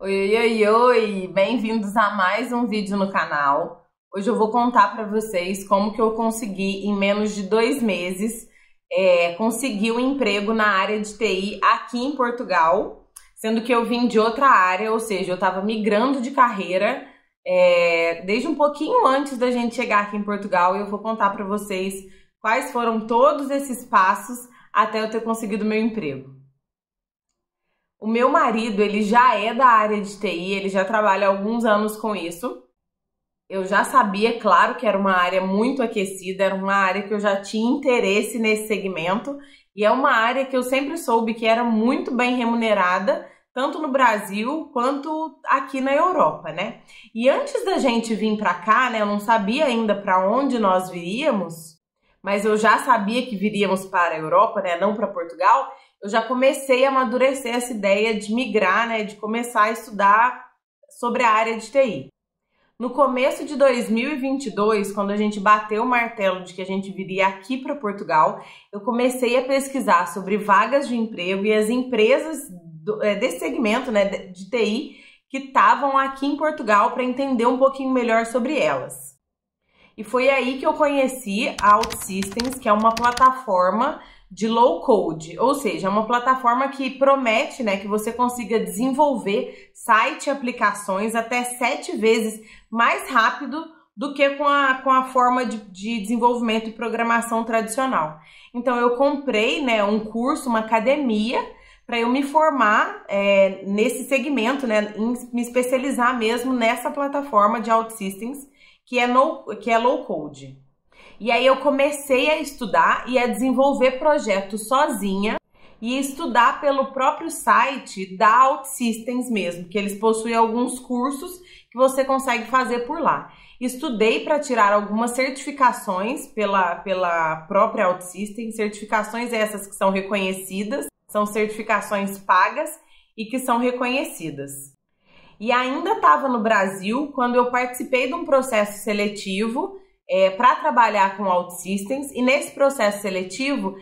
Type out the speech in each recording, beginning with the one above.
Oi, oi, oi! Bem-vindos a mais um vídeo no canal. Hoje eu vou contar para vocês como que eu consegui, em menos de 2 meses, conseguir um emprego na área de TI aqui em Portugal, sendo que eu vim de outra área, ou seja, eu estava migrando de carreira desde um pouquinho antes da gente chegar aqui em Portugal, e eu vou contar para vocês quais foram todos esses passos até eu ter conseguido meu emprego. O meu marido, ele já é da área de TI, ele já trabalha há alguns anos com isso. Eu já sabia, claro, que era uma área muito aquecida, era uma área que eu já tinha interesse nesse segmento, e é uma área que eu sempre soube que era muito bem remunerada, tanto no Brasil quanto aqui na Europa, né? E antes da gente vir para cá, né, eu não sabia ainda para onde nós viríamos, mas eu já sabia que viríamos para a Europa, né, não para Portugal. Eu já comecei a amadurecer essa ideia de migrar, né, de começar a estudar sobre a área de TI. No começo de 2022, quando a gente bateu o martelo de que a gente viria aqui para Portugal, eu comecei a pesquisar sobre vagas de emprego e as empresas desse segmento, né, de TI que estavam aqui em Portugal para entender um pouquinho melhor sobre elas. E foi aí que eu conheci a OutSystems, que é uma plataforma de low code, ou seja, é uma plataforma que promete, né, que você consiga desenvolver site e aplicações até 7 vezes mais rápido do que com a forma de desenvolvimento e programação tradicional. Então eu comprei, né, um curso, uma academia, para eu me formar nesse segmento, né, me especializar mesmo nessa plataforma de OutSystems, que é low code. E aí eu comecei a estudar e a desenvolver projetos sozinha e estudar pelo próprio site da OutSystems mesmo, que eles possuem alguns cursos que você consegue fazer por lá. Estudei para tirar algumas certificações pela própria OutSystems, certificações essas que são reconhecidas, são certificações pagas e que são reconhecidas. E ainda estava no Brasil quando eu participei de um processo seletivo para trabalhar com OutSystems, e nesse processo seletivo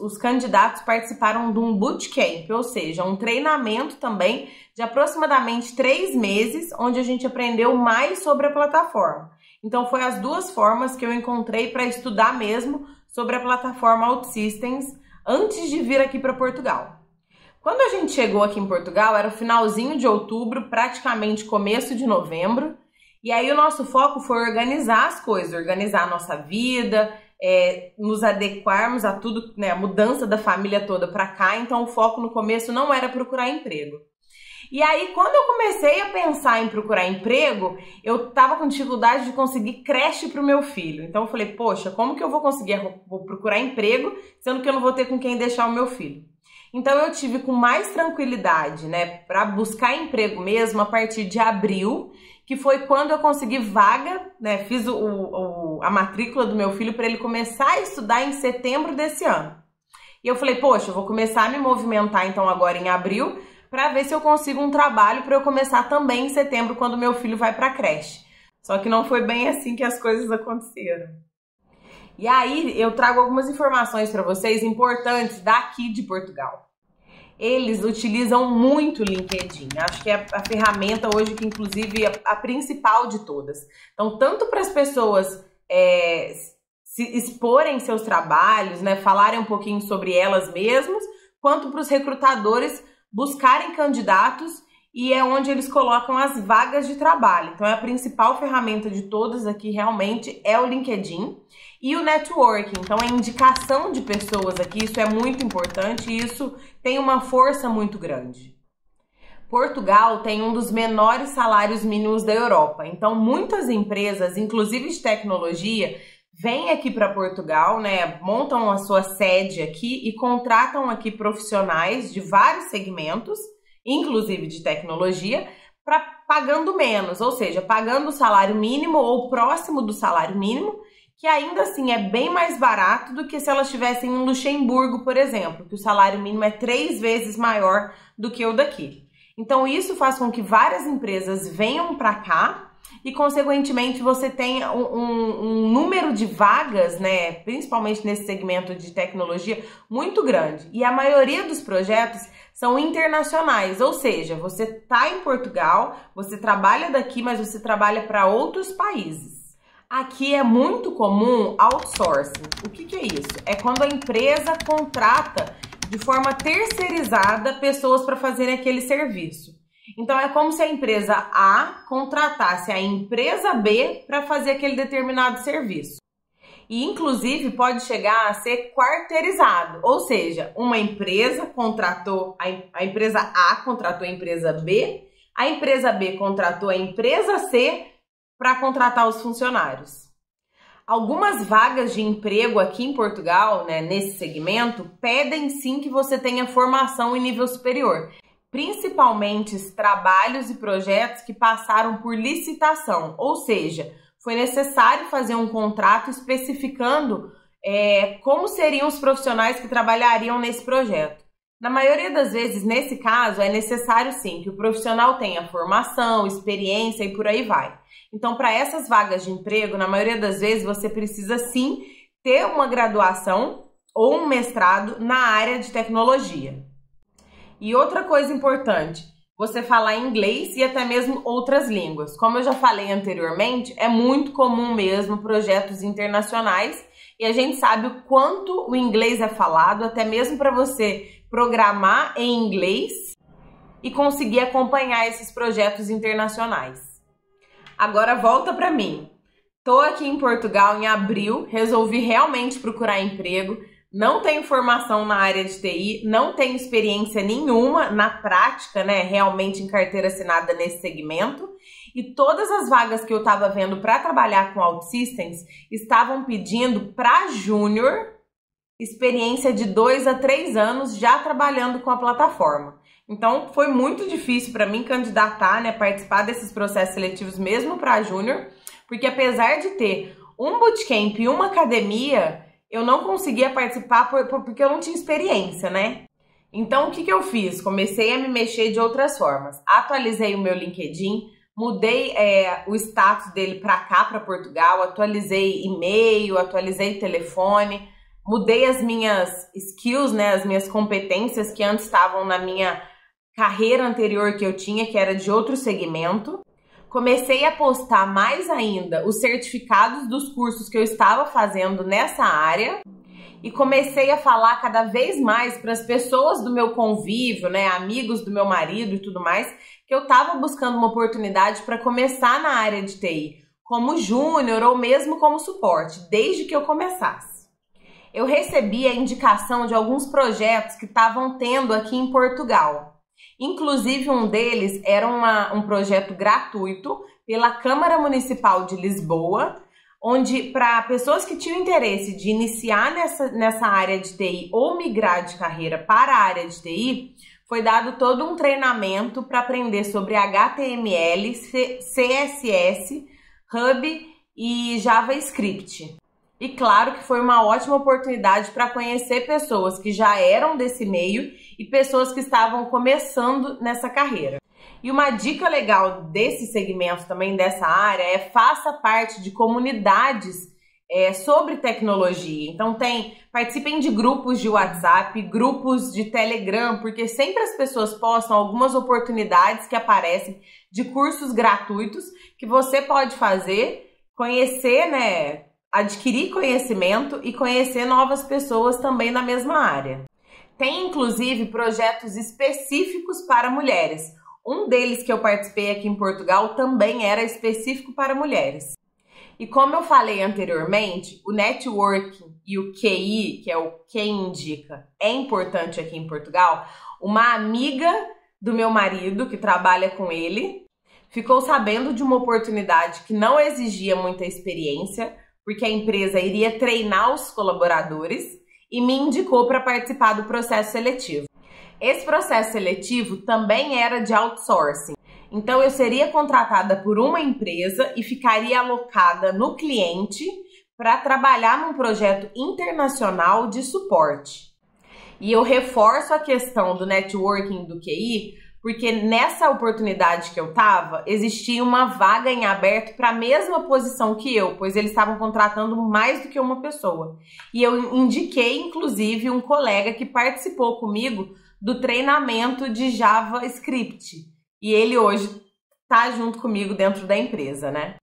os candidatos participaram de um bootcamp, ou seja, um treinamento também de aproximadamente 3 meses, onde a gente aprendeu mais sobre a plataforma. Então foi as duas formas que eu encontrei para estudar mesmo sobre a plataforma OutSystems antes de vir aqui para Portugal. Quando a gente chegou aqui em Portugal, era o finalzinho de outubro, praticamente começo de novembro. E aí o nosso foco foi organizar as coisas, organizar a nossa vida, nos adequarmos a tudo, né, a mudança da família toda para cá. Então o foco no começo não era procurar emprego. E aí quando eu comecei a pensar em procurar emprego, eu tava com dificuldade de conseguir creche para o meu filho. Então eu falei, poxa, como que eu vou conseguir procurar emprego, sendo que eu não vou ter com quem deixar o meu filho? Então eu tive com mais tranquilidade, né, para buscar emprego mesmo a partir de abril, que foi quando eu consegui vaga, né, fiz a matrícula do meu filho para ele começar a estudar em setembro desse ano. E eu falei, poxa, eu vou começar a me movimentar então agora em abril para ver se eu consigo um trabalho para eu começar também em setembro, quando meu filho vai para a creche. Só que não foi bem assim que as coisas aconteceram. E aí eu trago algumas informações para vocês importantes daqui de Portugal. Eles utilizam muito o LinkedIn, acho que é a ferramenta hoje que inclusive é a principal de todas. Então, tanto para as pessoas se exporem seus trabalhos, né, falarem um pouquinho sobre elas mesmas, quanto para os recrutadores buscarem candidatos, e é onde eles colocam as vagas de trabalho. Então, a principal ferramenta de todas aqui realmente é o LinkedIn. E o networking, então a indicação de pessoas aqui, isso é muito importante e isso tem uma força muito grande. Portugal tem um dos menores salários mínimos da Europa, então muitas empresas, inclusive de tecnologia, vêm aqui para Portugal, né, montam a sua sede aqui e contratam aqui profissionais de vários segmentos, inclusive de tecnologia, pagando menos, ou seja, pagando o salário mínimo ou próximo do salário mínimo, que ainda assim é bem mais barato do que se elas estivessem em Luxemburgo, por exemplo, que o salário mínimo é 3 vezes maior do que o daqui. Então isso faz com que várias empresas venham para cá e, consequentemente, você tem um número de vagas, né, principalmente nesse segmento de tecnologia, muito grande. E a maioria dos projetos são internacionais, ou seja, você está em Portugal, você trabalha daqui, mas você trabalha para outros países. Aqui é muito comum outsourcing. O que é isso? É quando a empresa contrata de forma terceirizada pessoas para fazerem aquele serviço. Então é como se a empresa A contratasse a empresa B para fazer aquele determinado serviço. E inclusive pode chegar a ser quarteirizado, ou seja, uma empresa contratou, a empresa A contratou a empresa B contratou a empresa C para contratar os funcionários. Algumas vagas de emprego aqui em Portugal, né, nesse segmento, pedem sim que você tenha formação em nível superior, principalmente trabalhos e projetos que passaram por licitação, ou seja, foi necessário fazer um contrato especificando como seriam os profissionais que trabalhariam nesse projeto. Na maioria das vezes, nesse caso, é necessário sim que o profissional tenha formação, experiência e por aí vai. Então, para essas vagas de emprego, na maioria das vezes, você precisa sim ter uma graduação ou um mestrado na área de tecnologia. E outra coisa importante, você falar inglês e até mesmo outras línguas. Como eu já falei anteriormente, é muito comum mesmo projetos internacionais e a gente sabe o quanto o inglês é falado, até mesmo para você programar em inglês e conseguir acompanhar esses projetos internacionais. Agora volta para mim. Tô aqui em Portugal em abril, resolvi realmente procurar emprego. Não tenho formação na área de TI, não tenho experiência nenhuma na prática, né, realmente em carteira assinada nesse segmento. E todas as vagas que eu estava vendo para trabalhar com OutSystems estavam pedindo para júnior experiência de 2 a 3 anos já trabalhando com a plataforma. Então foi muito difícil para mim candidatar, né, participar desses processos seletivos mesmo para júnior, porque apesar de ter um bootcamp e uma academia, eu não conseguia participar porque eu não tinha experiência, né? Então, o que eu fiz? Comecei a me mexer de outras formas. Atualizei o meu LinkedIn, mudei o status dele para cá, para Portugal, atualizei e-mail, atualizei telefone, mudei as minhas skills, né, as minhas competências que antes estavam na minha carreira anterior que eu tinha, que era de outro segmento. Comecei a postar mais ainda os certificados dos cursos que eu estava fazendo nessa área e comecei a falar cada vez mais para as pessoas do meu convívio, né, amigos do meu marido e tudo mais, que eu estava buscando uma oportunidade para começar na área de TI, como júnior ou mesmo como suporte, desde que eu começasse. Eu recebi a indicação de alguns projetos que estavam tendo aqui em Portugal. Inclusive, um deles era um projeto gratuito pela Câmara Municipal de Lisboa, onde para pessoas que tinham interesse de iniciar nessa área de TI ou migrar de carreira para a área de TI, foi dado todo um treinamento para aprender sobre HTML, CSS, Hub e JavaScript. E claro que foi uma ótima oportunidade para conhecer pessoas que já eram desse meio e pessoas que estavam começando nessa carreira. E uma dica legal desse segmento também, dessa área, faça parte de comunidades sobre tecnologia. Então participem de grupos de WhatsApp, grupos de Telegram, porque sempre as pessoas postam algumas oportunidades que aparecem de cursos gratuitos que você pode fazer, conhecer, né, adquirir conhecimento e conhecer novas pessoas também na mesma área. Tem inclusive projetos específicos para mulheres. Um deles que eu participei aqui em Portugal também era específico para mulheres. E como eu falei anteriormente, o networking e o QI, que é o Quem Indica, é importante aqui em Portugal. Uma amiga do meu marido, que trabalha com ele, ficou sabendo de uma oportunidade que não exigia muita experiência, porque a empresa iria treinar os colaboradores e me indicou para participar do processo seletivo. Esse processo seletivo também era de outsourcing. Então eu seria contratada por uma empresa e ficaria alocada no cliente para trabalhar num projeto internacional de suporte. E eu reforço a questão do networking do QI, porque nessa oportunidade que eu tava, existia uma vaga em aberto para a mesma posição que eu, pois eles estavam contratando mais do que uma pessoa. E eu indiquei, inclusive, um colega que participou comigo do treinamento de JavaScript. E ele hoje tá junto comigo dentro da empresa, né?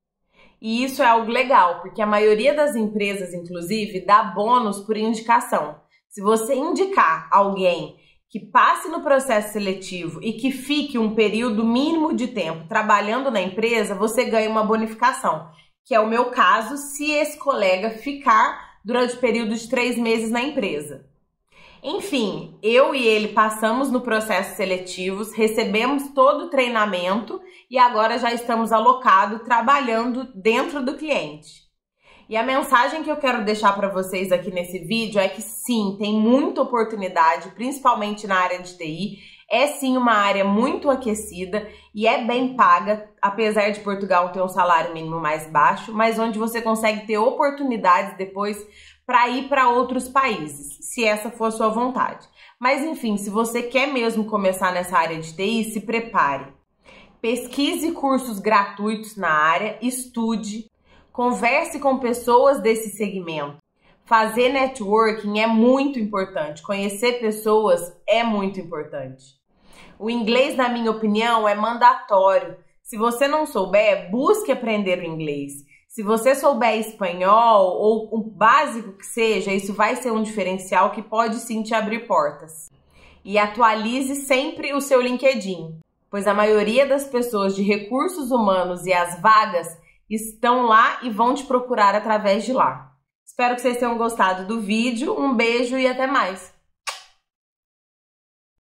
E isso é algo legal, porque a maioria das empresas, inclusive, dá bônus por indicação. Se você indicar alguém que passe no processo seletivo e que fique um período mínimo de tempo trabalhando na empresa, você ganha uma bonificação, que é o meu caso, se esse colega ficar durante o período de 3 meses na empresa. Enfim, eu e ele passamos no processo seletivo, recebemos todo o treinamento e agora já estamos alocados trabalhando dentro do cliente. E a mensagem que eu quero deixar para vocês aqui nesse vídeo é que sim, tem muita oportunidade, principalmente na área de TI. É sim uma área muito aquecida e é bem paga, apesar de Portugal ter um salário mínimo mais baixo, mas onde você consegue ter oportunidades depois para ir para outros países, se essa for a sua vontade. Mas enfim, se você quer mesmo começar nessa área de TI, se prepare. Pesquise cursos gratuitos na área, estude. Converse com pessoas desse segmento. Fazer networking é muito importante. Conhecer pessoas é muito importante. O inglês, na minha opinião, é mandatório. Se você não souber, busque aprender o inglês. Se você souber espanhol ou o básico que seja, isso vai ser um diferencial que pode sim te abrir portas. E atualize sempre o seu LinkedIn, pois a maioria das pessoas de recursos humanos e as vagas estão lá e vão te procurar através de lá. Espero que vocês tenham gostado do vídeo. Um beijo e até mais!